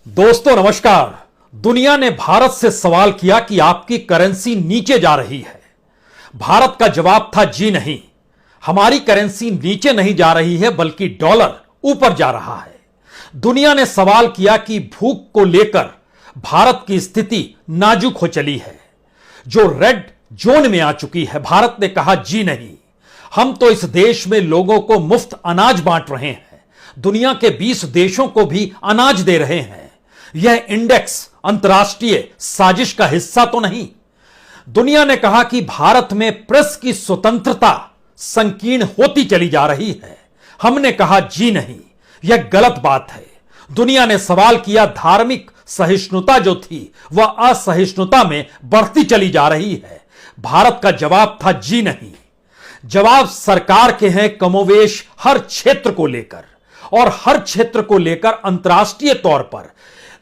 दोस्तों नमस्कार। दुनिया ने भारत से सवाल किया कि आपकी करेंसी नीचे जा रही है। भारत का जवाब था जी नहीं, हमारी करेंसी नीचे नहीं जा रही है बल्कि डॉलर ऊपर जा रहा है। दुनिया ने सवाल किया कि भूख को लेकर भारत की स्थिति नाजुक हो चली है, जो रेड जोन में आ चुकी है। भारत ने कहा जी नहीं, हम तो इस देश में लोगों को मुफ्त अनाज बांट रहे हैं, दुनिया के 20 देशों को भी अनाज दे रहे हैं। यह इंडेक्स अंतर्राष्ट्रीय साजिश का हिस्सा तो नहीं। दुनिया ने कहा कि भारत में प्रेस की स्वतंत्रता संकीर्ण होती चली जा रही है। हमने कहा जी नहीं, यह गलत बात है। दुनिया ने सवाल किया धार्मिक सहिष्णुता जो थी वह असहिष्णुता में बढ़ती चली जा रही है। भारत का जवाब था जी नहीं। जवाब सरकार के हैं कमोवेश हर क्षेत्र को लेकर, और हर क्षेत्र को लेकर अंतर्राष्ट्रीय तौर पर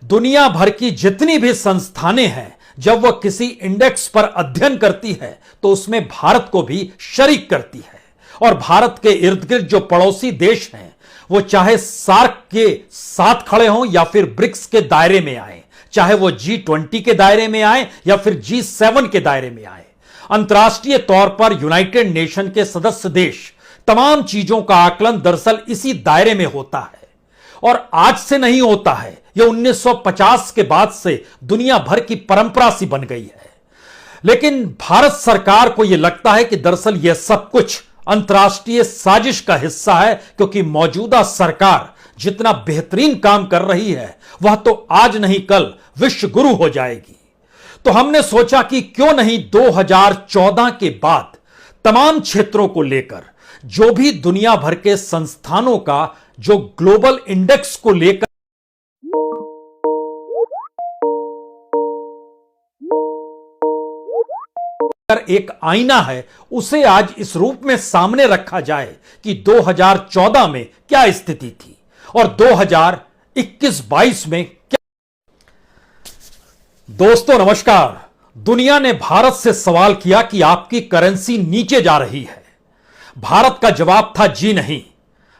दुनिया भर की जितनी भी संस्थानें हैं, जब वह किसी इंडेक्स पर अध्ययन करती है तो उसमें भारत को भी शरीक करती है। और भारत के इर्द गिर्द जो पड़ोसी देश हैं, वो चाहे सार्क के साथ खड़े हों या फिर ब्रिक्स के दायरे में आए, चाहे वो G20 के दायरे में आए या फिर G7 के दायरे में आए, अंतर्राष्ट्रीय तौर पर यूनाइटेड नेशन के सदस्य देश, तमाम चीजों का आकलन दरअसल इसी दायरे में होता है। और आज से नहीं होता है, यह 1950 के बाद से दुनिया भर की परंपरा सी बन गई है। लेकिन भारत सरकार को यह लगता है कि दरअसल यह सब कुछ अंतर्राष्ट्रीय साजिश का हिस्सा है, क्योंकि मौजूदा सरकार जितना बेहतरीन काम कर रही है वह तो आज नहीं कल विश्व गुरु हो जाएगी। तो हमने सोचा कि क्यों नहीं 2014 के बाद तमाम क्षेत्रों को लेकर जो भी दुनिया भर के संस्थानों का जो ग्लोबल इंडेक्स को लेकर एक आईना है, उसे आज इस रूप में सामने रखा जाए कि 2014 में क्या स्थिति थी और 2021-22 में क्या। दोस्तों नमस्कार। दुनिया ने भारत से सवाल किया कि आपकी करेंसी नीचे जा रही है। भारत का जवाब था जी नहीं,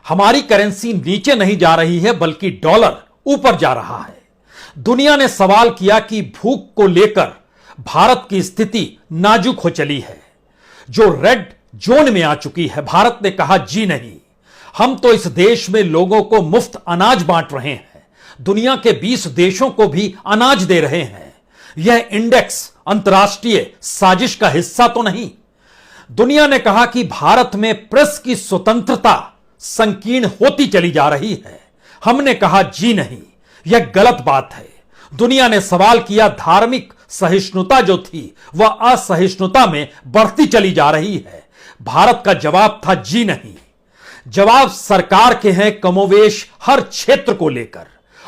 हमारी करेंसी नीचे नहीं जा रही है बल्कि डॉलर ऊपर जा रहा है। दुनिया ने सवाल किया कि भूख को लेकर भारत की स्थिति नाजुक हो चली है, जो रेड जोन में आ चुकी है। भारत ने कहा जी नहीं, हम तो इस देश में लोगों को मुफ्त अनाज बांट रहे हैं, दुनिया के 20 देशों को भी अनाज दे रहे हैं। यह इंडेक्स अंतर्राष्ट्रीय साजिश का हिस्सा तो नहीं। दुनिया ने कहा कि भारत में प्रेस की स्वतंत्रता संकीर्ण होती चली जा रही है। हमने कहा जी नहीं, यह गलत बात है। दुनिया ने सवाल किया धार्मिक सहिष्णुता जो थी वह असहिष्णुता में बढ़ती चली जा रही है। भारत का जवाब था जी नहीं। जवाब सरकार के हैं कमोवेश हर क्षेत्र को लेकर,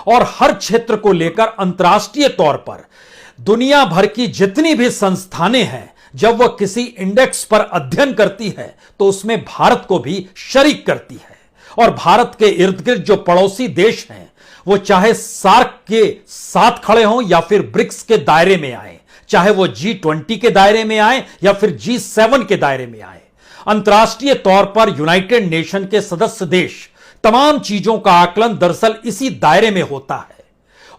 और हर क्षेत्र को लेकर अंतर्राष्ट्रीय तौर पर दुनिया भर की जितनी भी संस्थानें हैं, जब वह किसी इंडेक्स पर अध्ययन करती है तो उसमें भारत को भी शरीक करती है। और भारत के इर्द गिर्द जो पड़ोसी देश हैं, वो चाहे सार्क के साथ खड़े हों या फिर ब्रिक्स के दायरे में आए, चाहे वो G20 के दायरे में आए या फिर G7 के दायरे में आए, अंतर्राष्ट्रीय तौर पर यूनाइटेड नेशन के सदस्य देश, तमाम चीजों का आकलन दरअसल इसी दायरे में होता है।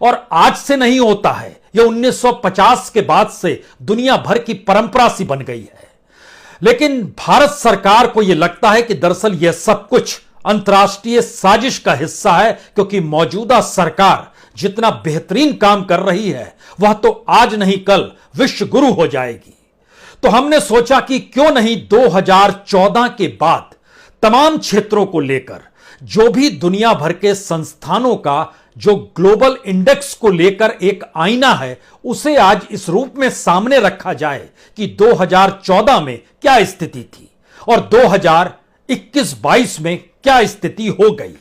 और आज से नहीं होता है, यह 1950 के बाद से दुनिया भर की परंपरा सी बन गई है। लेकिन भारत सरकार को यह लगता है कि दरअसल यह सब कुछ अंतर्राष्ट्रीय साजिश का हिस्सा है, क्योंकि मौजूदा सरकार जितना बेहतरीन काम कर रही है वह तो आज नहीं कल विश्व गुरु हो जाएगी। तो हमने सोचा कि क्यों नहीं 2014 के बाद तमाम क्षेत्रों को लेकर जो भी दुनिया भर के संस्थानों का जो ग्लोबल इंडेक्स को लेकर एक आईना है, उसे आज इस रूप में सामने रखा जाए कि 2014 में क्या स्थिति थी और 2021-22 में क्या स्थिति हो गई।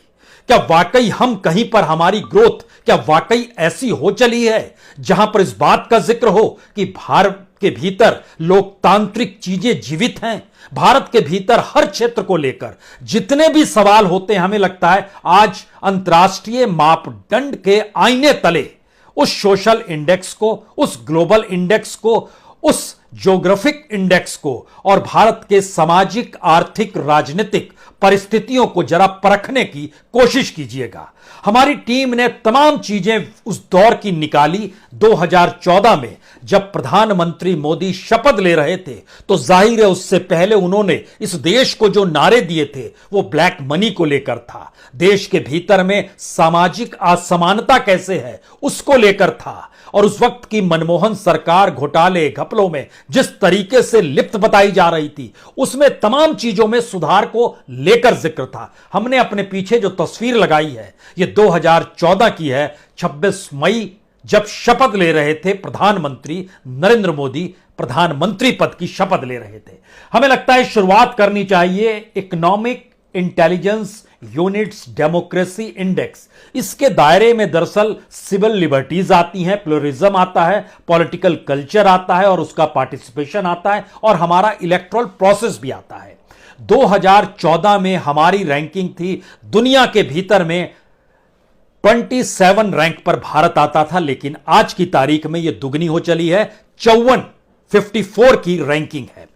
क्या वाकई हम कहीं पर हमारी ग्रोथ क्या वाकई ऐसी हो चली है जहां पर इस बात का जिक्र हो कि भारत के भीतर लोकतांत्रिक चीजें जीवित हैं। भारत के भीतर हर क्षेत्र को लेकर जितने भी सवाल होते हैं, हमें लगता है आज अंतर्राष्ट्रीय मापदंड के आईने तले उस सोशल इंडेक्स को, उस ग्लोबल इंडेक्स को, उस ज्योग्राफिक इंडेक्स को और भारत के सामाजिक, आर्थिक, राजनीतिक परिस्थितियों को जरा परखने की कोशिश कीजिएगा। हमारी टीम ने तमाम चीजें उस दौर की निकाली। 2014 में जब प्रधानमंत्री मोदी शपथ ले रहे थे तो जाहिर है उससे पहले उन्होंने इस देश को जो नारे दिए थे वो ब्लैक मनी को लेकर था, देश के भीतर में सामाजिक असमानता कैसे है उसको लेकर था, और उस वक्त की मनमोहन सरकार घोटाले घपलों में जिस तरीके से लिप्त बताई जा रही थी उसमें तमाम चीजों में सुधार को लेकर जिक्र था। हमने अपने पीछे जो तस्वीर लगाई है ये 2014 की है। 26 मई जब शपथ ले रहे थे प्रधानमंत्री नरेंद्र मोदी, प्रधानमंत्री पद की शपथ ले रहे थे। हमें लगता है शुरुआत करनी चाहिए economic intelligence units democracy index. इसके दायरे में दरअसल सिविल लिबर्टीज आती हैं, प्लुरलिज्म आता है, पॉलिटिकल कल्चर आता है और उसका पार्टिसिपेशन आता है, और हमारा इलेक्टोरल प्रोसेस भी आता है। 2014 में हमारी रैंकिंग थी दुनिया के भीतर में 27 रैंक पर भारत आता था, लेकिन आज की तारीख में यह दुगनी हो चली है, 54 की रैंकिंग है।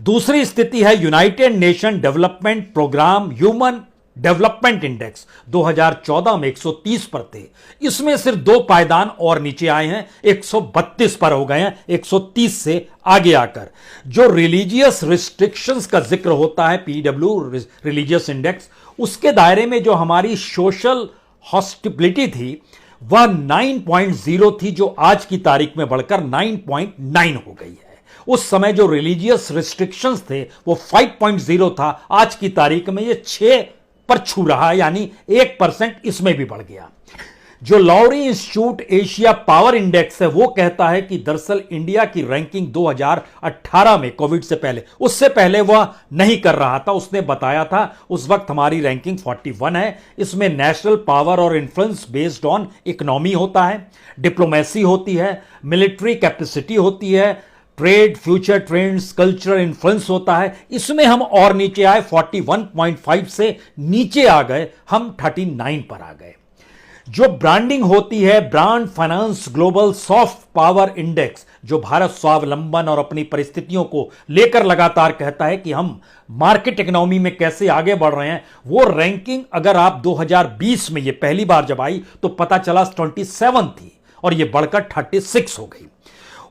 दूसरी स्थिति है United Nation Development Programme Human Development Index. 2014 में 130 पर थे, इसमें सिर्फ 2 पायदान और नीचे आए हैं, 132 पर हो गए हैं 130 से आगे आकर। जो रिलीजियस रिस्ट्रिक्शंस का जिक्र होता है, पीडब्ल्यू रिलीजियस इंडेक्स, उसके दायरे में जो हमारी सोशल हॉस्टिबिलिटी थी वह 9.0 थी, जो आज की तारीख में बढ़कर 9.9 हो गई है। उस समय जो रिलीजियस रिस्ट्रिक्शंस थे वो 5.0 था, आज की तारीख में ये 6 पर छू रहा है, यानी 1% इसमें भी बढ़ गया। जो Lowy Institute Asia Power Index है वो कहता है कि दरअसल इंडिया की रैंकिंग 2018 में, कोविड से पहले, उससे पहले वह नहीं कर रहा था। उसने बताया था उस वक्त हमारी रैंकिंग 41 है। इसमें नेशनल पावर और इन्फ्लुएंस बेस्ड ऑन इकोनॉमी होता है, डिप्लोमेसी होती है, मिलिट्री कैपेसिटी होती है, trade, future trends, cultural influence होता है। इसमें हम और नीचे आए, 41.5 से नीचे आ गए, हम 39 पर आ गए। जो ब्रांडिंग होती है, brand finance global soft power index, जो भारत स्वावलंबन और अपनी परिस्थितियों को लेकर लगातार कहता है कि हम मार्केट इकोनॉमी में कैसे आगे बढ़ रहे हैं, वो रैंकिंग अगर आप 2020 में ये पहली बार जब आई तो पता चला 27 थी और ये बढ़कर 36 हो गई।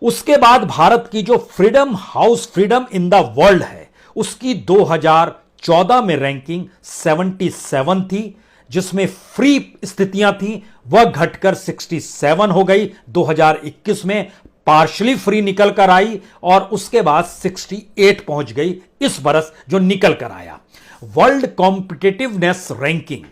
उसके बाद भारत की जो freedom house, freedom in the world है, उसकी 2014 में रैंकिंग 77 थी, जिसमें फ्री स्थितियां थी, वह घटकर 67 हो गई। 2021 में पार्शली फ्री निकल कर आई और उसके बाद 68 पहुंच गई इस बरस जो निकल कर आया। वर्ल्ड कॉम्पिटिटिवनेस रैंकिंग,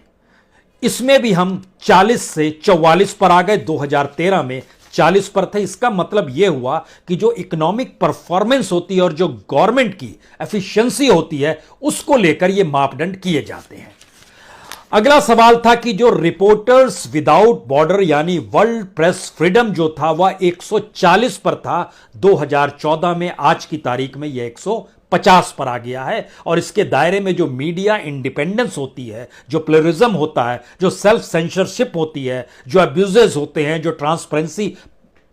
इसमें भी हम 40 से 44 पर आ गए। 2013 में 40 पर थे। इसका मतलब यह हुआ कि जो इकोनॉमिक परफॉर्मेंस होती है और जो गवर्नमेंट की एफिशिएंसी होती है उसको लेकर ये मापदंड किए जाते हैं। अगला सवाल था कि जो रिपोर्टर्स विदाउट बॉर्डर यानी वर्ल्ड प्रेस फ्रीडम जो था वह 140 पर था 2014 में, आज की तारीख में यह 150 पर आ गया है। और इसके दायरे में जो मीडिया इंडिपेंडेंस होती है, जो प्लुरलिज्म होता है, जो सेल्फ सेंसरशिप होती है, जो अब्यूजेस होते हैं, जो ट्रांसपेरेंसी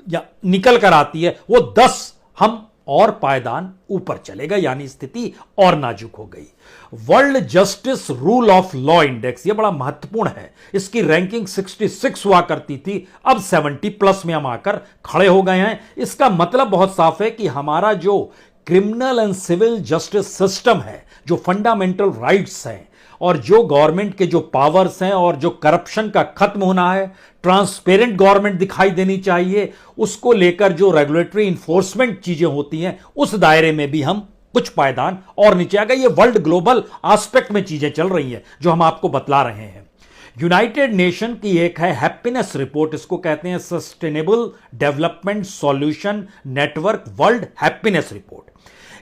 या निकल कर आती है, वो 10 हम और पायदान ऊपर चले गए, यानी स्थिति और नाजुक हो गई। World justice rule of law index, यह बड़ा महत्वपूर्ण है। इसकी रैंकिंग 66 हुआ करती थी, अब 70 प्लस में हम आकर खड़े हो गए हैं। इसका मतलब बहुत साफ है कि हमारा जो criminal and civil justice system है, जो फंडामेंटल राइट्स हैं और जो गवर्नमेंट के जो पावर्स हैं और जो करप्शन का खत्म होना है, ट्रांसपेरेंट गवर्नमेंट दिखाई देनी चाहिए, उसको लेकर जो रेगुलेटरी इंफोर्समेंट चीजें होती हैं, उस दायरे में भी हम कुछ पायदान और नीचे आ गए। ये वर्ल्ड ग्लोबल एस्पेक्ट में चीजें चल रही हैं जो हम आपको बतला रहे हैं। यूनाइटेड नेशन की एक है हैप्पीनेस रिपोर्ट, इसको कहते हैं sustainable development solution network world happiness report.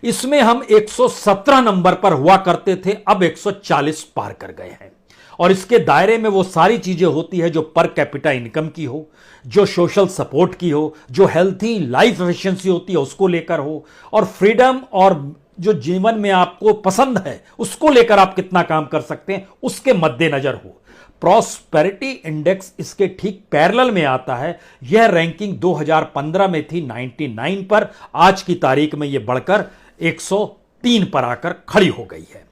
इसमें हम 117 नंबर पर हुआ करते थे, अब 140 पार कर गए हैं। और इसके दायरे में वो सारी चीजें होती है जो पर कैपिटा इनकम की हो, जो सोशल सपोर्ट की हो, जो हेल्थी लाइफ एफिशिएंसी होती है उसको लेकर हो, और फ्रीडम और जो जीवन में आपको पसंद है उसको लेकर आप कितना काम कर सकते हैं उसके मद्देनजर हो। प्रॉस्पेरिटी इंडेक्स इसके ठीक पैरेलल में आता है। यह रैंकिंग 2015 में थी 99 पर, आज की तारीख में यह बढ़कर 103 पर आकर खड़ी हो गई है।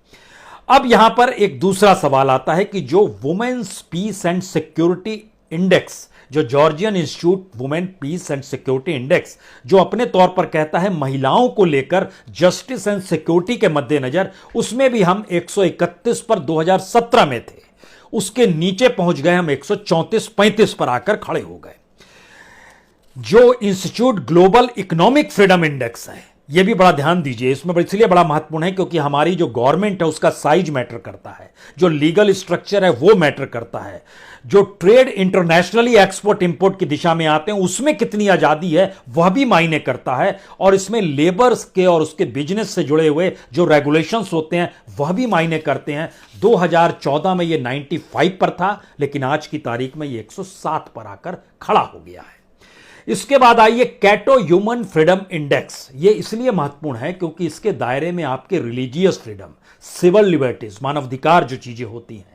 अब यहां पर एक दूसरा सवाल आता है कि जो women's peace and security index, जो Georgian institute women peace and security index, जो अपने तौर पर कहता है महिलाओं को लेकर जस्टिस एंड सिक्योरिटी के मद्देनजर, उसमें भी हम 131 पर 2017 में थे, उसके नीचे पहुंच गए, हम 134-35 पर आकर खड़े हो गए। जो institute global economic freedom index है, यह भी बड़ा ध्यान दीजिए, इसमें इसलिए बड़ा महत्वपूर्ण है क्योंकि हमारी जो गवर्नमेंट है उसका साइज मैटर करता है, जो लीगल स्ट्रक्चर है वो मैटर करता है, जो ट्रेड इंटरनेशनली एक्सपोर्ट इंपोर्ट की दिशा में आते हैं उसमें कितनी आजादी है वह भी मायने करता है, और इसमें लेबर्स के और उसके बिजनेस से जुड़े हुए जो रेगुलेशंस होते हैं वह भी मायने करते हैं। 2014 में यह 95 पर था, लेकिन आज की तारीख में यह 107 पर आकर खड़ा हो गया है। इसके बाद आइए कैटो ह्यूमन फ्रीडम इंडेक्स। ये इसलिए महत्वपूर्ण है क्योंकि इसके दायरे में आपके रिलीजियस फ्रीडम, सिविल लिबर्टीज, मानवाधिकार जो चीजें होती हैं,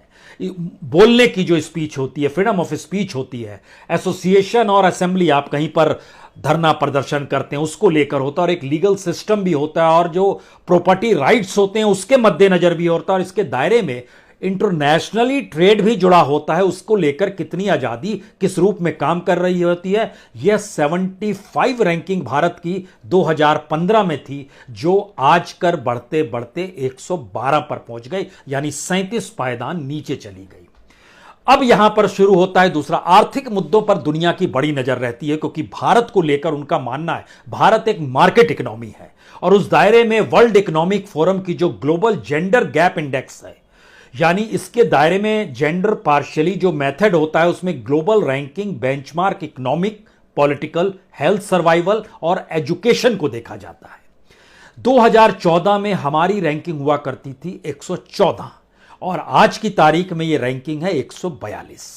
बोलने की जो स्पीच होती है, फ्रीडम ऑफ स्पीच होती है, एसोसिएशन और असेंबली, आप कहीं पर धरना प्रदर्शन करते हैं उसको लेकर होता है, और एक लीगल सिस्टम भी होता है, और जो प्रॉपर्टी राइट्स होते हैं उसके मद्देनजर भी होता है, और इसके दायरे में इंटरनेशनली ट्रेड भी जुड़ा होता है, उसको लेकर कितनी आजादी किस रूप में काम कर रही होती है। यह 75 रैंकिंग भारत की 2015 में थी, जो आज कर बढ़ते बढ़ते 112 पर पहुंच गई, यानी 37 पायदान नीचे चली गई। अब यहां पर शुरू होता है दूसरा, आर्थिक मुद्दों पर दुनिया की बड़ी नजर रहती है, क्योंकि भारत को लेकर उनका मानना है भारत एक मार्केट इकोनॉमी है, और उस दायरे में वर्ल्ड इकोनॉमिक फोरम की जो ग्लोबल जेंडर गैप इंडेक्स है, यानी इसके दायरे में जेंडर पार्शियली जो मेथड होता है उसमें global ranking, benchmark, economic, political, health, survival और एजुकेशन को देखा जाता है। 2014 में हमारी रैंकिंग हुआ करती थी 114, और आज की तारीख में यह रैंकिंग है 142।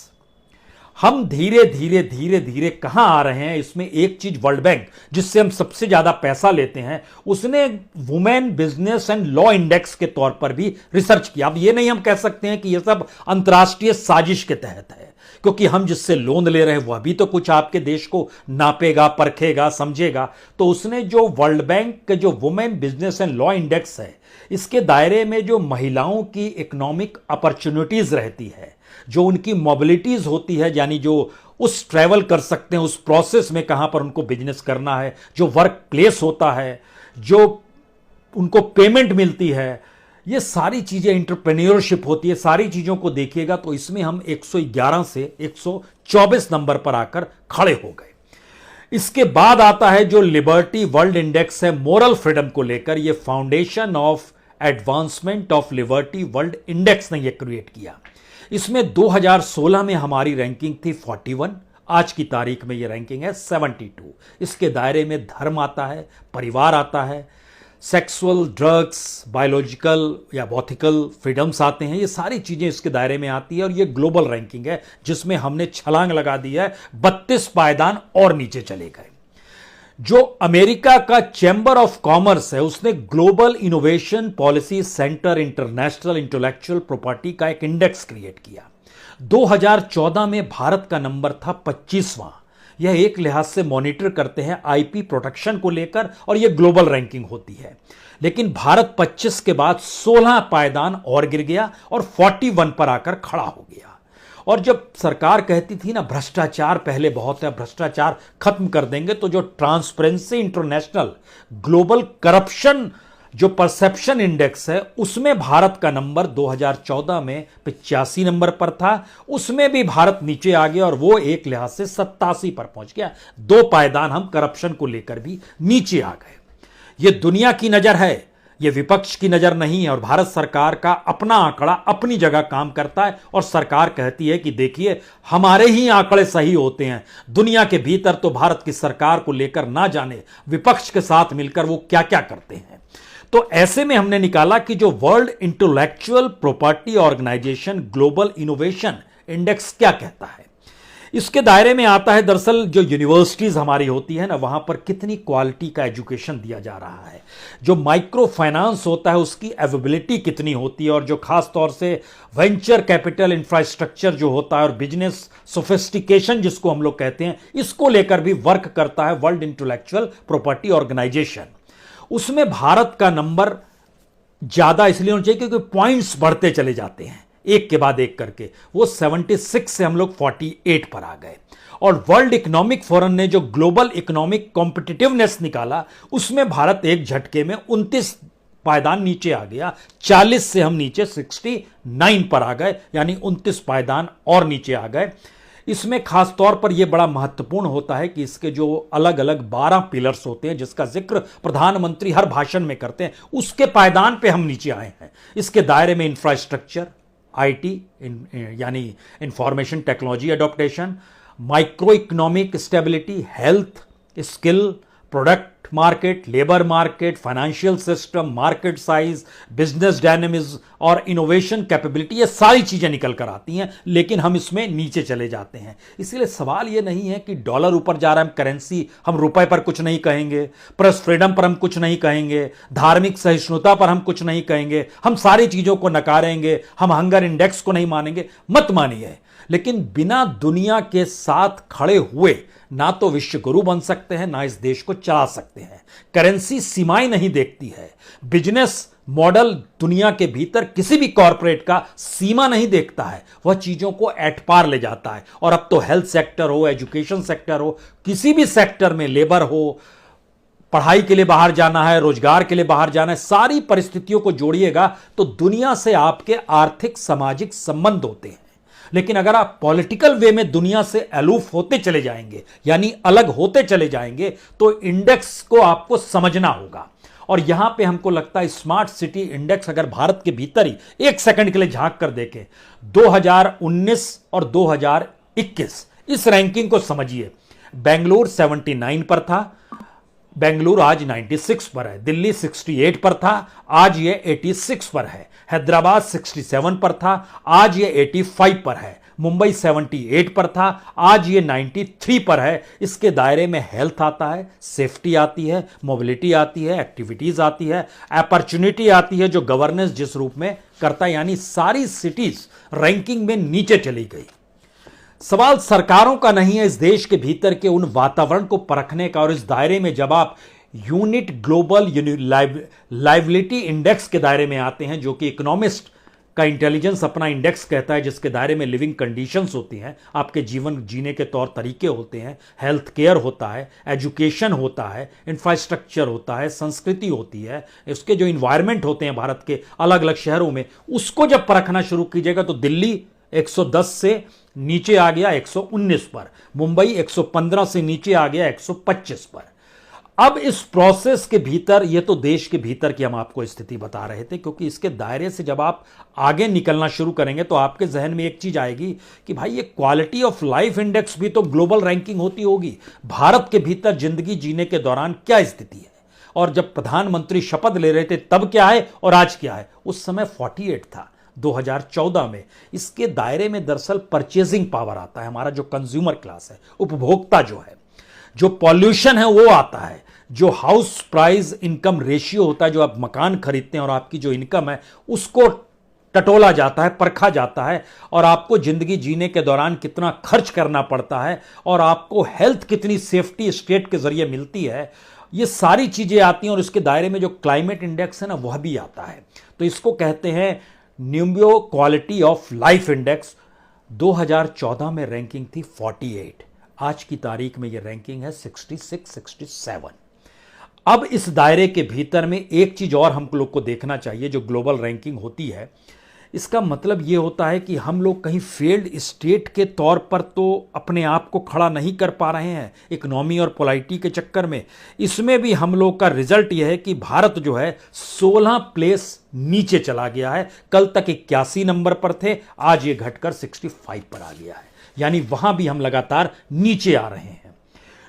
हम धीरे धीरे धीरे धीरे कहां आ रहे हैं, इसमें एक चीज वर्ल्ड बैंक, जिससे हम सबसे ज्यादा पैसा लेते हैं, उसने women business and law index के तौर पर भी रिसर्च किया। अब ये नहीं हम कह सकते हैं कि यह सब अंतर्राष्ट्रीय साजिश के तहत है, क्योंकि हम जिससे लोन ले रहे हैं वह भी तो कुछ आपके देश को नापेगा, परखेगा, समझेगा। तो उसने जो वर्ल्ड बैंक के जो women business and law index है, इसके दायरे में जो महिलाओं की इकोनॉमिक अपॉर्चुनिटीज रहती है, जो उनकी मोबिलिटीज होती है, यानी जो उस ट्रैवल कर सकते हैं उस प्रोसेस में कहां पर उनको बिजनेस करना है, जो वर्क प्लेस होता है, जो उनको पेमेंट मिलती है, ये सारी चीजें, एंटरप्रेन्योरशिप होती है, सारी चीजों को देखिएगा तो इसमें हम 111 से 124 नंबर पर आकर खड़े हो गए। इसके बाद आता है जो लिबर्टी वर्ल्ड इंडेक्स है मोरल फ्रीडम को लेकर, यह foundation of advancement of liberty world index ने यह क्रिएट किया। इसमें 2016 में हमारी रैंकिंग थी 41, आज की तारीख में यह रैंकिंग है 72। इसके दायरे में धर्म आता है, परिवार आता है, सेक्सुअल, ड्रग्स, बायोलॉजिकल या बॉथिकल फ्रीडम्स आते हैं, ये सारी चीजें इसके दायरे में आती है, और ये ग्लोबल रैंकिंग है जिसमें हमने छलांग लगा दी है, 32 पायदान और नीचे चले गए। जो अमेरिका का चैंबर ऑफ कॉमर्स है, उसने global innovation policy centre international intellectual property का एक इंडेक्स क्रिएट किया। 2014 में भारत का नंबर था 25वां। यह एक लिहाज से मॉनिटर करते हैं आईपी प्रोटेक्शन को लेकर, और यह ग्लोबल रैंकिंग होती है। लेकिन भारत 25 के बाद 16 पायदान और गिर गया और 41 पर आकर खड़ा हो गया। और जब सरकार कहती थी ना भ्रष्टाचार पहले बहुत है, भ्रष्टाचार खत्म कर देंगे, तो जो ट्रांसपेरेंसी इंटरनेशनल ग्लोबल करप्शन जो परसेप्शन इंडेक्स है, उसमें भारत का नंबर 2014 में 85 नंबर पर था। उसमें भी भारत नीचे आ गया, और वो एक लिहाज से 87 पर पहुंच गया। 2 पायदान हम करप्शन को लेकर भी नीचे आ गए। ये दुनिया की नजर है, ये विपक्ष की नजर नहीं है, और भारत सरकार का अपना आंकड़ा अपनी जगह काम करता है, और सरकार कहती है कि देखिए हमारे ही आंकड़े सही होते हैं। दुनिया के भीतर तो भारत की सरकार को लेकर ना जाने विपक्ष के साथ मिलकर वो क्या क्या करते हैं। तो ऐसे में हमने निकाला कि जो World Intellectual Property Organization Global Innovation Index क्या कहता है। इसके दायरे में आता है दरअसल जो यूनिवर्सिटीज हमारी होती है ना, वहां पर कितनी क्वालिटी का एजुकेशन दिया जा रहा है, जो माइक्रो फाइनेंस होता है उसकी अवेलेबिलिटी कितनी होती है, और जो खास तौर से वेंचर कैपिटल इंफ्रास्ट्रक्चर जो होता है और बिजनेस सोफिस्टिकेशन जिसको हम लोग कहते हैं, इसको लेकर भी वर्क करता है वर्ल्ड इंटेलेक्चुअल प्रॉपर्टी ऑर्गेनाइजेशन। उसमें भारत का नंबर ज्यादा इसलिए होना चाहिए क्योंकि पॉइंट्स बढ़ते चले जाते हैं एक के बाद एक करके। वो 76 से हम लोग 48 पर आ गए। और वर्ल्ड इकोनॉमिक फोरम ने जो ग्लोबल इकोनॉमिक कॉम्पिटिटिवनेस निकाला, उसमें भारत एक झटके में 29 पायदान नीचे आ गया। 40 से हम नीचे 69 पर आ गए, यानी 29 पायदान और नीचे आ गए। इसमें खास तौर पर यह बड़ा महत्वपूर्ण होता है कि इसके जो अलग अलग 12 पिलर्स होते हैं जिसका जिक्र प्रधानमंत्री हर भाषण में करते हैं, उसके पायदान पे हम नीचे आए हैं। इसके दायरे में इंफ्रास्ट्रक्चर, आईटी यानी information technology adaptation, micro economic stability, health, skill, product market, labour market, financial system, market size, business dynamism और इनोवेशन कैपेबिलिटी, ये सारी चीजें निकल कर आती हैं, लेकिन हम इसमें नीचे चले जाते हैं। इसलिए सवाल ये नहीं है कि डॉलर ऊपर जा रहा है, हम करेंसी, हम रुपए पर कुछ नहीं कहेंगे, प्रेस फ्रीडम पर हम कुछ नहीं कहेंगे, धार्मिक सहिष्णुता पर हम कुछ नहीं कहेंगे, हम सारी चीजों को नकारेंगे, हम हंगर इंडेक्स को नहीं मानेंगे, मत मानिए। लेकिन बिना दुनिया के साथ खड़े हुए ना तो विश्व गुरु बन सकते हैं, ना इस देश को चला सकते हैं। करेंसी सीमाएं नहीं देखती है, बिजनेस मॉडल दुनिया के भीतर किसी भी कॉरपोरेट का सीमा नहीं देखता है, वह चीजों को एट पार ले जाता है। और अब तो हेल्थ सेक्टर हो, एजुकेशन सेक्टर हो, किसी भी सेक्टर में, लेबर हो, पढ़ाई के लिए बाहर जाना है, रोजगार के लिए बाहर जाना है, सारी परिस्थितियों को जोड़िएगा तो दुनिया से आपके आर्थिक सामाजिक संबंध होते हैं। लेकिन अगर आप पॉलिटिकल वे में दुनिया से अलूफ होते चले जाएंगे, यानी अलग होते चले जाएंगे, तो इंडेक्स को आपको समझना होगा। और यहां पे हमको लगता है स्मार्ट सिटी इंडेक्स अगर भारत के भीतर ही एक सेकंड के लिए झांक कर देखें, 2019 और 2021 इस रैंकिंग को समझिए। बेंगलुरु 79 पर था, बेंगलुरु आज 96 पर है। दिल्ली 68 पर था, आज ये 86 पर है। हैदराबाद 67 पर था, आज ये 85 पर है। मुंबई 78 पर था, आज ये 93 पर है। इसके दायरे में हेल्थ आता है, सेफ्टी आती है, मोबिलिटी आती है, एक्टिविटीज आती है, अपॉर्चुनिटी आती है, जो गवर्नेंस जिस रूप में करता है, यानी सारी सिटीज रैंकिंग में नीचे चली गई। सवाल सरकारों का नहीं है इस देश के भीतर के उन वातावरण को परखने का। और इस दायरे में जब आप यूनिट ग्लोबल लाइबिलिटी इंडेक्स के दायरे में आते हैं, जो कि इकोनॉमिस्ट का इंटेलिजेंस अपना इंडेक्स कहता है, जिसके दायरे में लिविंग कंडीशंस होती हैं, आपके जीवन जीने के तौर तरीके होते हैं, हेल्थ केयर होता है, एजुकेशन होता है, इंफ्रास्ट्रक्चर होता है, संस्कृति होती है, इसके जो इन्वायरमेंट होते हैं भारत के अलग अलग शहरों में, उसको जब परखना शुरू कीजिएगा तो दिल्ली 110 से नीचे आ गया 119 पर, मुंबई 115 से नीचे आ गया 125 पर। अब इस प्रोसेस के भीतर, ये तो देश के भीतर की हम आपको स्थिति बता रहे थे, क्योंकि इसके दायरे से जब आप आगे निकलना शुरू करेंगे तो आपके जहन में एक चीज आएगी कि भाई ये क्वालिटी ऑफ लाइफ इंडेक्स भी तो ग्लोबल रैंकिंग होती होगी, भारत के भीतर जिंदगी जीने के दौरान क्या स्थिति है। और जब प्रधानमंत्री शपथ ले रहे थे तब क्या है और आज क्या है, उस समय 48 था 2014 में। इसके दायरे में दरअसल परचेजिंग पावर आता है, हमारा जो कंज्यूमर क्लास है, उपभोक्ता जो है, जो पॉल्यूशन है वो आता है, जो हाउस प्राइस इनकम रेशियो होता है, जो आप मकान खरीदते हैं और आपकी जो इनकम है उसको टटोला जाता है, परखा जाता है, और आपको जिंदगी जीने के दौरान कितना खर्च करना पड़ता है, और आपको हेल्थ कितनी सेफ्टी स्टेट के जरिए मिलती है, ये सारी चीजें आती हैं। और इसके दायरे में जो क्लाइमेट इंडेक्स है ना, वह भी आता है। तो इसको कहते हैं न्यूम्बियो क्वालिटी ऑफ लाइफ इंडेक्स। 2014 में रैंकिंग थी 48, आज की तारीख में यह रैंकिंग है 66-67। अब इस दायरे के भीतर में एक चीज और हम लोग को देखना चाहिए, जो ग्लोबल रैंकिंग होती है, इसका मतलब यह होता है कि हम लोग कहीं फेल्ड स्टेट के तौर पर तो अपने आप को खड़ा नहीं कर पा रहे हैं इकोनॉमी और पॉलिटी के चक्कर में। इसमें भी हम लोग का रिजल्ट यह है कि भारत जो है 16 प्लेस नीचे चला गया है। कल तक 81 नंबर पर थे, आज ये घटकर 65 पर आ गया है, यानी वहां भी हम लगातार नीचे आ रहे हैं।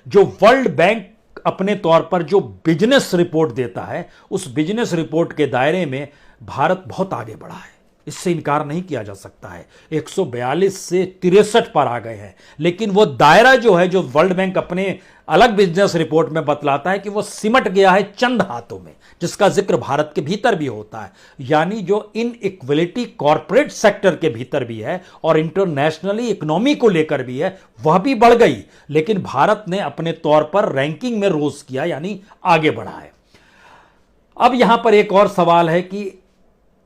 जो वर्ल्ड बैंक अपने तौर पर जो बिजनेस रिपोर्ट देता है, उस बिजनेस रिपोर्ट के दायरे में भारत बहुत आगे बढ़ा है। इससे इनकार नहीं किया जा सकता है। 142 से 63 पर आ गए हैं, लेकिन वो दायरा जो है, जो वर्ल्ड बैंक अपने अलग बिजनेस रिपोर्ट में बतलाता है कि वो सिमट गया है चंद हाथों में, जिसका जिक्र भारत के भीतर भी होता है। यानी जो इनइक्वलिटी कॉरपोरेट सेक्टर के भीतर भी है और इंटरनेशनली इकोनॉमी को लेकर भी है, वह भी बढ़ गई, लेकिन भारत ने अपने तौर पर रैंकिंग में रोज किया, यानी आगे बढ़ा है। अब यहां पर एक और सवाल है कि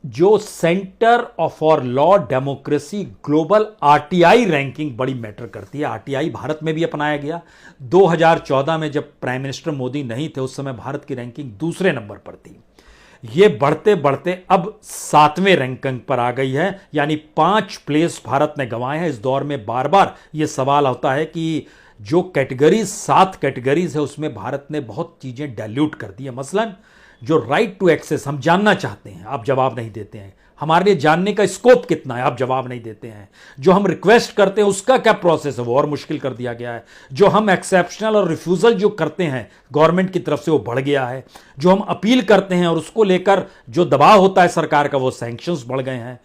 जो centre for law democracy global RTI ranking बड़ी मैटर करती है। आरटीआई भारत में भी अपनाया गया। 2014 में जब प्राइम मिनिस्टर मोदी नहीं थे, उस समय भारत की रैंकिंग दूसरे नंबर पर थी। यह बढ़ते बढ़ते अब 7वें रैंकिंग पर आ गई है, यानी 5 प्लेस भारत ने गंवाए हैं। इस दौर में बार बार यह सवाल होता है कि जो कैटेगरीज 7 कैटेगरीज है, उसमें भारत ने बहुत चीजें डाइल्यूट कर दी है। मसलन जो राइट टू एक्सेस हम जानना चाहते हैं, आप जवाब नहीं देते हैं। हमारे लिए जानने का स्कोप कितना है, आप जवाब नहीं देते हैं। जो हम रिक्वेस्ट करते हैं उसका क्या प्रोसेस है, वो और मुश्किल कर दिया गया है। जो हम एक्सेप्शनल और रिफ्यूजल जो करते हैं गवर्नमेंट की तरफ से, वो बढ़ गया है। जो हम अपील करते हैं और उसको लेकर जो दबाव होता है सरकार का, वो सैंक्शंस बढ़ गए हैं।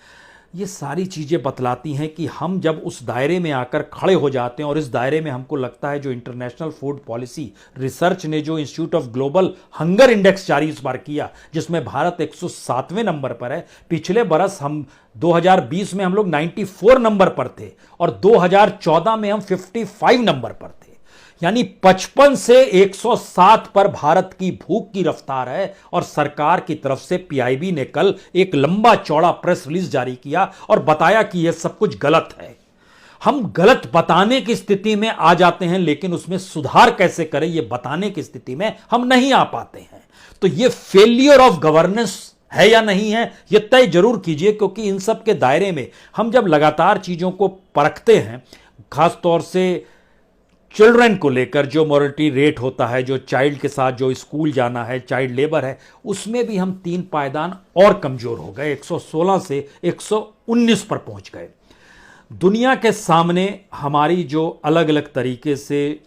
ये सारी चीज़ें बतलाती हैं कि हम जब उस दायरे में आकर खड़े हो जाते हैं, और इस दायरे में हमको लगता है जो इंटरनेशनल फूड पॉलिसी रिसर्च ने जो institute of global hunger index जारी इस बार किया, जिसमें भारत 107वें नंबर पर है। पिछले बरस हम 2020 में हम लोग 94 नंबर पर थे और 2014 में हम 55 नंबर पर थे। यानी 55 से 107 पर भारत की भूख की रफ्तार है। और सरकार की तरफ से पीआईबी ने कल एक लंबा चौड़ा प्रेस रिलीज जारी किया और बताया कि यह सब कुछ गलत है। हम गलत बताने की स्थिति में आ जाते हैं, लेकिन उसमें सुधार कैसे करें यह बताने की स्थिति में हम नहीं आ पाते हैं। तो यह फेलियर ऑफ गवर्नेंस है या नहीं है, यह तय जरूर कीजिए, क्योंकि इन सब के दायरे में हम जब लगातार चीजों को परखते हैं, खासतौर से चिल्ड्रन को लेकर जो मॉर्टलिटी रेट होता है, जो चाइल्ड के साथ जो स्कूल जाना है, चाइल्ड लेबर है, उसमें भी हम 3 पायदान और कमजोर हो गए। 116 से 119 पर पहुंच गए। दुनिया के सामने हमारी जो अलग अलग तरीके से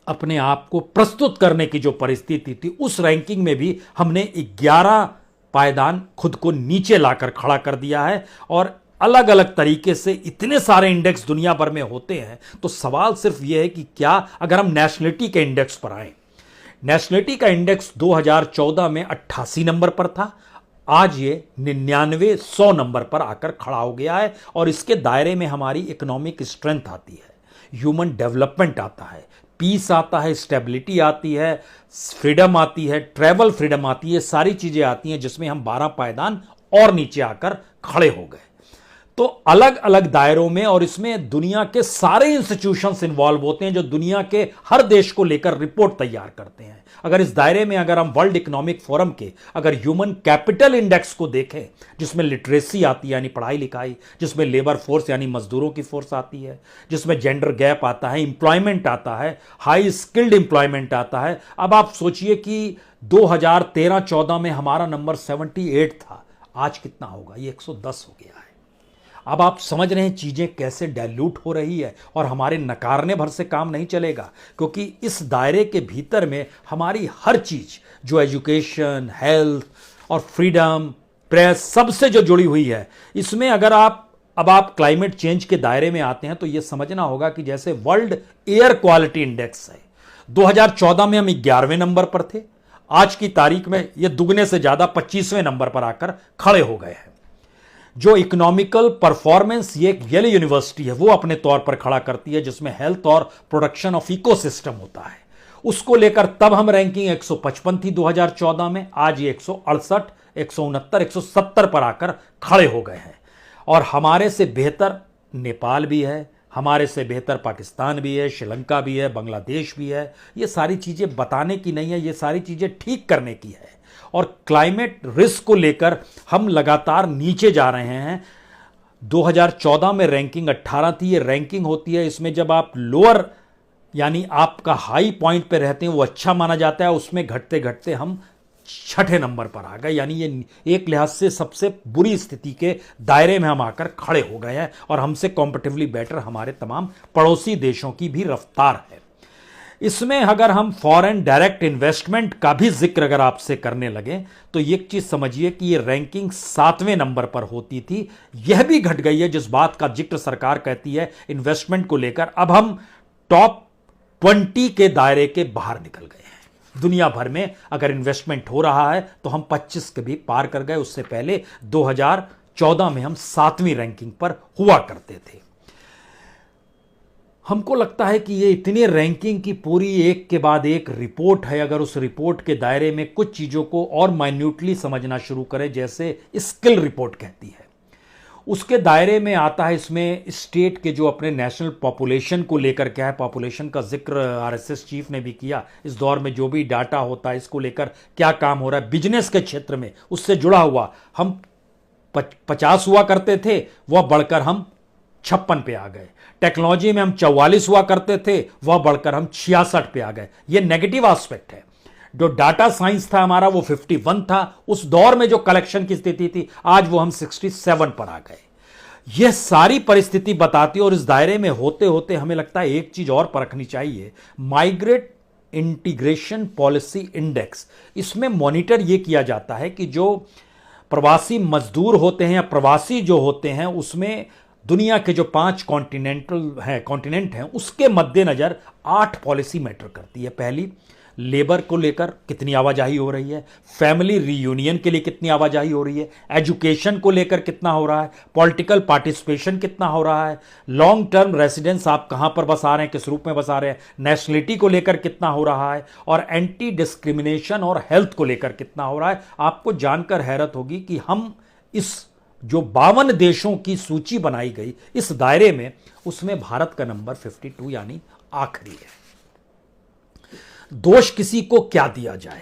अपने आप को प्रस्तुत करने की जो परिस्थिति थी, उस रैंकिंग में भी हमने 11 पायदान खुद को नीचे लाकर खड़ा कर दिया है। और अलग अलग तरीके से इतने सारे इंडेक्स दुनिया भर में होते हैं, तो सवाल सिर्फ यह है कि क्या अगर हम नेशनलिटी के इंडेक्स पर आए, नेशनलिटी का इंडेक्स 2014 में 88 नंबर पर था, आज ये 99-100 नंबर पर आकर खड़ा हो गया है। और इसके दायरे में हमारी इकोनॉमिक स्ट्रेंथ आती है, ह्यूमन डेवलपमेंट आता है, पीस आता है, स्टेबिलिटी आती है, फ्रीडम आती है, ट्रैवल फ्रीडम आती है, सारी चीजें आती हैं, जिसमें हम 12 पायदान और नीचे आकर खड़े हो गए। तो अलग अलग दायरों में, और इसमें दुनिया के सारे इंस्टीट्यूशंस इन्वॉल्व होते हैं, जो दुनिया के हर देश को लेकर रिपोर्ट तैयार करते हैं। अगर इस दायरे में अगर हम वर्ल्ड इकोनॉमिक फोरम के अगर ह्यूमन कैपिटल इंडेक्स को देखें, जिसमें लिटरेसी आती है यानी पढ़ाई लिखाई, जिसमें लेबर फोर्स यानी मजदूरों की फोर्स आती है, जिसमें जेंडर गैप आता है, एम्प्लॉयमेंट आता है, हाई स्किल्ड एम्प्लॉयमेंट आता है। अब आप सोचिए कि 2013-14 में हमारा नंबर 78 था, आज कितना होगा, ये 110 हो गया है। अब आप समझ रहे हैं चीजें कैसे डाइल्यूट हो रही है, और हमारे नकारने भर से काम नहीं चलेगा, क्योंकि इस दायरे के भीतर में हमारी हर चीज जो एजुकेशन, हेल्थ और फ्रीडम, प्रेस सबसे जो जुड़ी हुई है, इसमें अगर आप क्लाइमेट चेंज के दायरे में आते हैं, तो यह समझना होगा कि जैसे वर्ल्ड एयर क्वालिटी इंडेक्स है, 2014 में हम 11वें नंबर पर थे, आज की तारीख में यह दुगने से ज्यादा 25वें नंबर पर आकर खड़े हो गए हैं। जो इकोनॉमिकल परफॉर्मेंस ये एक येल यूनिवर्सिटी है वो अपने तौर पर खड़ा करती है, जिसमें हेल्थ और प्रोडक्शन ऑफ इकोसिस्टम होता है, उसको लेकर तब हम रैंकिंग 155 थी 2014 में, आज ये 168, 169, 170 पर आकर खड़े हो गए हैं। और हमारे से बेहतर नेपाल भी है, हमारे से बेहतर पाकिस्तान भी है, श्रीलंका भी है, बांग्लादेश भी है। ये सारी चीजें बताने की नहीं है, ये सारी चीजें ठीक करने की है। और क्लाइमेट रिस्क को लेकर हम लगातार नीचे जा रहे हैं। 2014 में रैंकिंग 18 थी, ये रैंकिंग होती है, इसमें जब आप लोअर यानी आपका हाई पॉइंट पे रहते हैं वो अच्छा माना जाता है, उसमें घटते घटते हम 6ठे नंबर पर आ गए। यानी ये एक लिहाज से सबसे बुरी स्थिति के दायरे में हम आकर खड़े हो गए हैं, और हमसे कॉम्पेटिटिवली बेटर हमारे तमाम पड़ोसी देशों की भी रफ्तार है। इसमें अगर हम फॉरेन डायरेक्ट इन्वेस्टमेंट का भी जिक्र अगर आपसे करने लगे तो एक चीज समझिए कि ये रैंकिंग 7वें नंबर पर होती थी, यह भी घट गई है। जिस बात का जिक्र सरकार कहती है इन्वेस्टमेंट को लेकर, अब हम टॉप 20 के दायरे के बाहर निकल गए हैं। दुनिया भर में अगर इन्वेस्टमेंट हो रहा है तो हम 25 के भी पार कर गए। उससे पहले 2014 में हम 7वीं रैंकिंग पर हुआ करते थे। हमको लगता है कि ये इतनी रैंकिंग की पूरी एक के बाद एक रिपोर्ट है। अगर उस रिपोर्ट के दायरे में कुछ चीज़ों को और माइन्यूटली समझना शुरू करें, जैसे स्किल रिपोर्ट कहती है, उसके दायरे में आता है इसमें स्टेट के जो अपने नेशनल पॉपुलेशन को लेकर क्या है, पॉपुलेशन का जिक्र आरएसएस चीफ ने भी किया। इस दौर में जो भी डाटा होता है इसको लेकर क्या काम हो रहा है, बिजनेस के क्षेत्र में उससे जुड़ा हुआ हम 50 हुआ करते थे, वह बढ़कर हम 56 पे आ गए। टेक्नोलॉजी में हम 44 हुआ करते थे, वह बढ़कर हम 66 पे आ गए। यह नेगेटिव एस्पेक्ट है। जो डाटा साइंस था हमारा वो 51 था, उस दौर में जो कलेक्शन की स्थिति थी, आज वो हम 67 पर आ गए। यह सारी परिस्थिति बताती है। और इस दायरे में होते होते हमें लगता है एक चीज और परखनी चाहिए, माइग्रेट इंटीग्रेशन पॉलिसी इंडेक्स। इसमें मॉनिटर यह किया जाता है कि जो प्रवासी मजदूर होते हैं या प्रवासी जो होते हैं, उसमें दुनिया के जो 5 कॉन्टिनेंट हैं उसके मद्देनजर 8 पॉलिसी मैटर करती है। पहली, लेबर को लेकर कितनी आवाजाही हो रही है, फैमिली रीयूनियन के लिए कितनी आवाजाही हो रही है, एजुकेशन को लेकर कितना हो रहा है, पॉलिटिकल पार्टिसिपेशन कितना हो रहा है, लॉन्ग टर्म रेसिडेंस आप कहां पर बसा रहे हैं, किस रूप में बसा रहे हैं, नेशनलिटी को लेकर कितना हो रहा है, और एंटी डिस्क्रिमिनेशन और हेल्थ को लेकर कितना हो रहा है। आपको जानकर हैरत होगी कि हम इस जो 52 देशों की सूची बनाई गई इस दायरे में, उसमें भारत का नंबर 52 यानी आखिरी है। दोष किसी को क्या दिया जाए।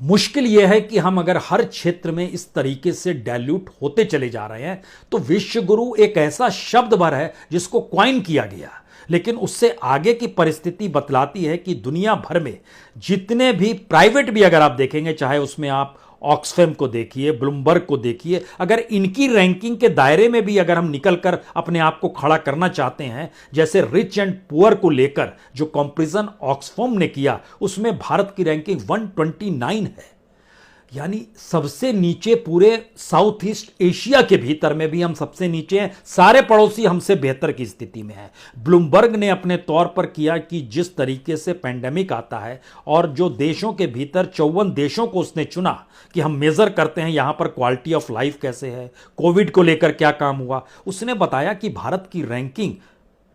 मुश्किल यह है कि हम अगर हर क्षेत्र में इस तरीके से डाइल्यूट होते चले जा रहे हैं तो विश्व गुरु एक ऐसा शब्द भर है जिसको क्वाइन किया गया, लेकिन उससे आगे की परिस्थिति बतलाती है कि दुनिया भर में जितने भी प्राइवेट भी अगर आप देखेंगे, चाहे उसमें आप ऑक्सफैम को देखिए, ब्लूमबर्ग को देखिए, अगर इनकी रैंकिंग के दायरे में भी अगर हम निकलकर अपने आप को खड़ा करना चाहते हैं, जैसे रिच एंड पुअर को लेकर जो कंपैरिजन ऑक्सफैम ने किया, उसमें भारत की रैंकिंग 129 है, यानी सबसे नीचे पूरे साउथ ईस्ट एशिया के भीतर में भी हम सबसे नीचे हैं। सारे पड़ोसी हमसे बेहतर की स्थिति में हैं। ब्लूमबर्ग ने अपने तौर पर किया कि जिस तरीके से पेंडेमिक आता है और जो देशों के भीतर 54 देशों को उसने चुना कि हम मेजर करते हैं यहां पर क्वालिटी ऑफ लाइफ कैसे है, कोविड को लेकर क्या काम हुआ, उसने बताया कि भारत की रैंकिंग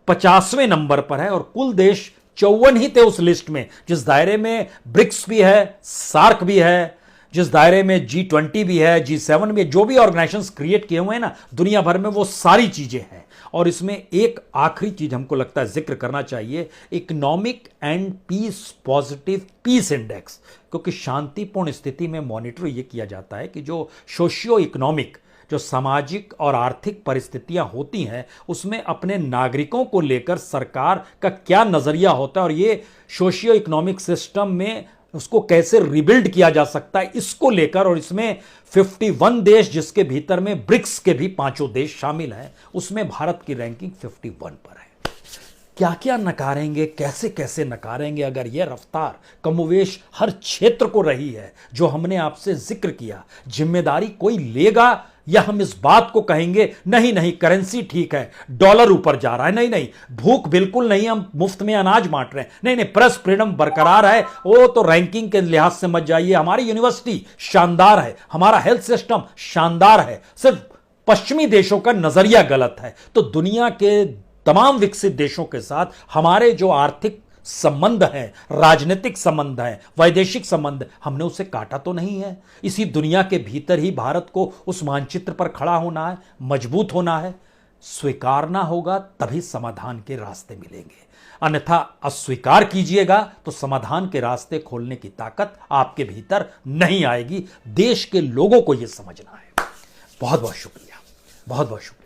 50वें नंबर पर है और कुल देश 54 ही थे उस लिस्ट में, जिस दायरे में ब्रिक्स भी है, सार्क भी है, जिस दायरे में G20 भी है, G7 भी है, जो भी ऑर्गेनाइजेशंस क्रिएट किए हुए हैं ना दुनिया भर में, वो सारी चीजें हैं। और इसमें एक आखिरी चीज हमको लगता है जिक्र करना चाहिए, economic and peace positive peace index, क्योंकि शांतिपूर्ण स्थिति में मॉनिटर यह किया जाता है कि जो सोशियो इकोनॉमिक, जो सामाजिक और आर्थिक परिस्थितियां होती हैं, उसमें अपने नागरिकों को लेकर सरकार का क्या नजरिया होता है और ये सोशियो इकोनॉमिक सिस्टम में उसको कैसे रिबिल्ड किया जा सकता है, इसको लेकर। और इसमें 51 देश, जिसके भीतर में ब्रिक्स के भी 5 देश शामिल हैं, उसमें भारत की रैंकिंग 51 पर है। क्या क्या नकारेंगे, कैसे कैसे नकारेंगे अगर यह रफ्तार कमोवेश हर क्षेत्र को रही है जो हमने आपसे जिक्र किया। जिम्मेदारी कोई लेगा या हम इस बात को कहेंगे नहीं नहीं करेंसी ठीक है, डॉलर ऊपर जा रहा है, नहीं नहीं भूख बिल्कुल नहीं, हम मुफ्त में अनाज बांट रहे हैं, नहीं नहीं प्रेस फ्रीडम बरकरार है, वो तो रैंकिंग के लिहाज से मत जाइए, हमारी यूनिवर्सिटी शानदार है, हमारा हेल्थ सिस्टम शानदार है, सिर्फ पश्चिमी देशों का नजरिया गलत है। तो दुनिया के तमाम विकसित देशों के साथ हमारे जो आर्थिक संबंध हैं, राजनीतिक संबंध हैं, वैदेशिक संबंध, हमने उसे काटा तो नहीं है। इसी दुनिया के भीतर ही भारत को उस मानचित्र पर खड़ा होना है, मजबूत होना है, स्वीकारना होगा, तभी समाधान के रास्ते मिलेंगे। अन्यथा अस्वीकार कीजिएगा तो समाधान के रास्ते खोलने की ताकत आपके भीतर नहीं आएगी। देश के लोगों को यह समझना है। बहुत बहुत शुक्रिया, बहुत बहुत शुक्रिया।